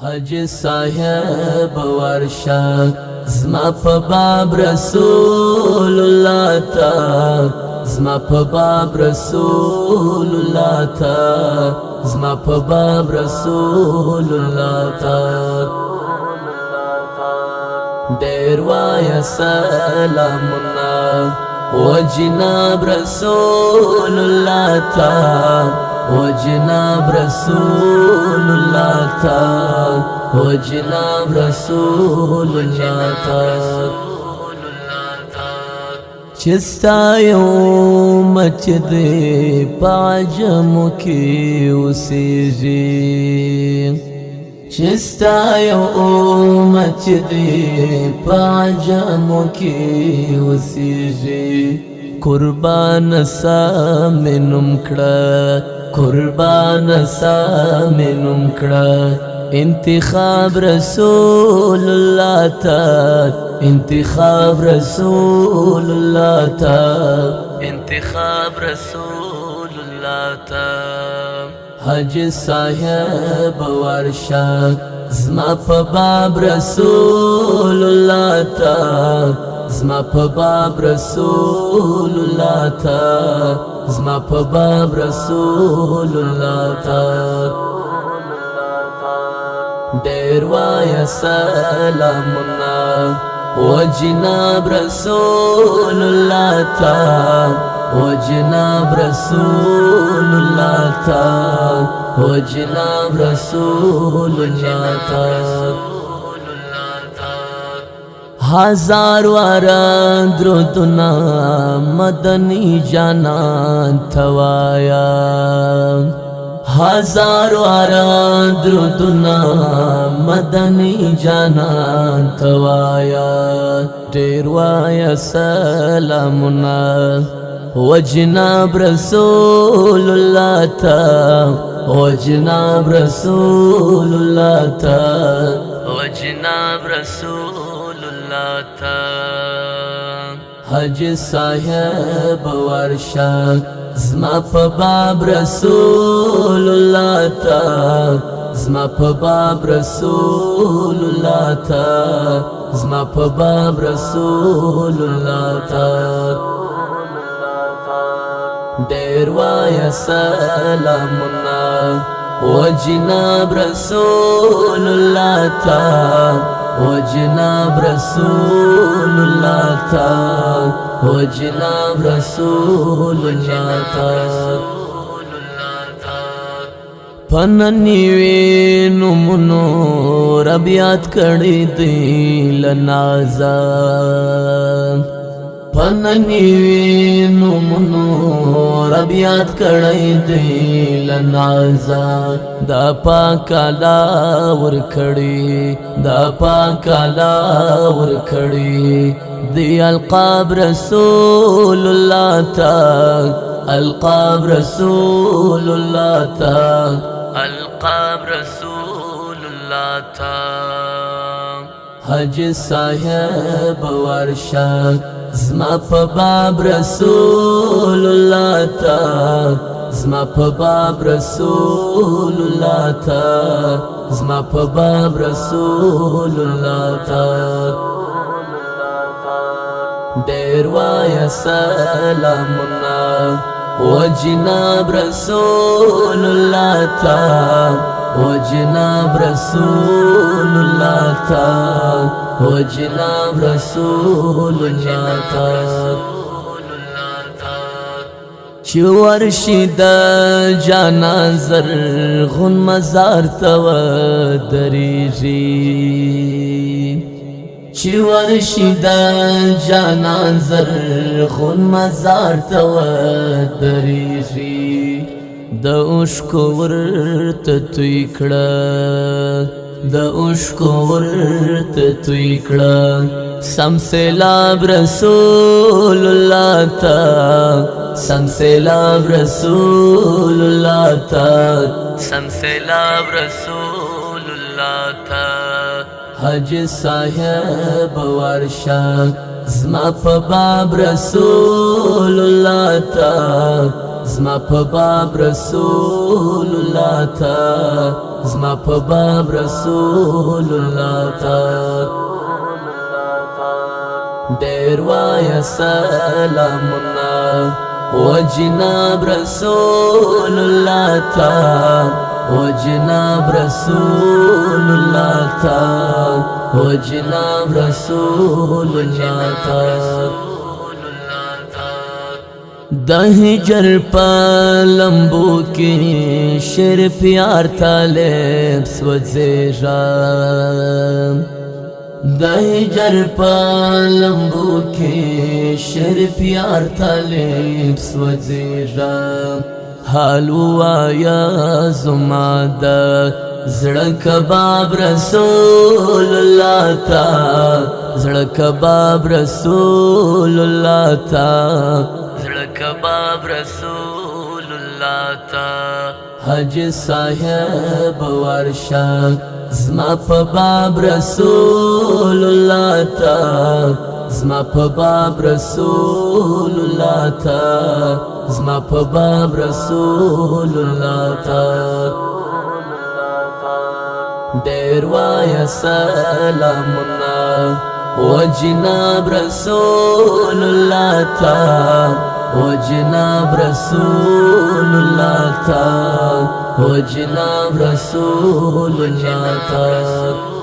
حج صاحب ورشا زما په باب رسول الله تا زما په باب رسول الله تا زما په باب رسول الله تا ډېر وایا سلامونه و جناب رسول الله تا و جناب رسول الله تا و جناب رسول الله تا چستا یو مچد پاجم کی اوسیږي چستا یو مچد پاجم کی اوسیږي قربان سامنم کړه قربان سامنم کړه انتخاب رسول الله تا انتخاب رسول الله تا انتخاب رسول الله تا حج صاحب ورشا زما په باب رسول الله تا زما په باب رسول الله تا زما په باب رسول الله تا ډېر وایا سلامونه و جناب رسول الله تا و جناب رسول الله تا و جناب رسول الله تا ہزار وارا درودنا مدنی جانان توایا ہزار وارا درودنا مدنی جانان توایا ډېر وایا سلامونه و جناب رسول الله تا و جناب رسول الله تا و جناب رسول حج صاحب ورشا زما په باب رسول الله تا زما په باب رسول الله تا زما په باب رسول الله تا ډېر وایا سلامونه و جناب رسول الله تا و جناب رسول الله تا و جناب رسول الله تا پننیوی نمونو ربیات کڑی دی لنازا پننیوی نمونو ربیات کڑی دی لنازا دا پاکالا ورکڑی دا پاکالا ورکڑی دی القاب رسول اللہ تا القاب رسول اللہ تا القاب رسول اللہ تا حج صاحب ورشا زما په باب رسول الله تا زما په باب رسول الله تا زما په باب رسول الله تا ډېر وایا سلامونه و جناب رسول الله تا و جناب رسول الله تا و جناب رسول الله تا چې ورشي د جانا زرغون مزار ته ودرېږي چې ورشي د جانا زرغون مزار ته ودرېږي د اوښکو ورته توی کړه د اوښکو ورته توی کړه سم سیلاب رسول الله تا سم سیلاب رسول الله تا سم سیلاب رسول الله تا حج صاحب ورشا زما په باب رسول الله تا زما په باب رسول الله تا زما په باب رسول الله تا ډېر وایه سلامونه و جناب رسول الله تا و جناب رسول الله تا و جناب رسول الله تا د هجر په لمبو کې شیر پیار طالب سوځېږه د هجر په لمبو کې شیر پیار طالب سوځېږه حال ووایه زما د زړه کباب رسول الله تا زړه کباب رسول الله تا زړه کباب رسول الله تا حج صاحب ورشه زما په باب رسول الله تا زما په باب رسول الله تا زما په باب رسول الله تا ډېر وایه سلامونه و جناب رسول الله تا و جناب رسول الله تا و جناب رسول الله تا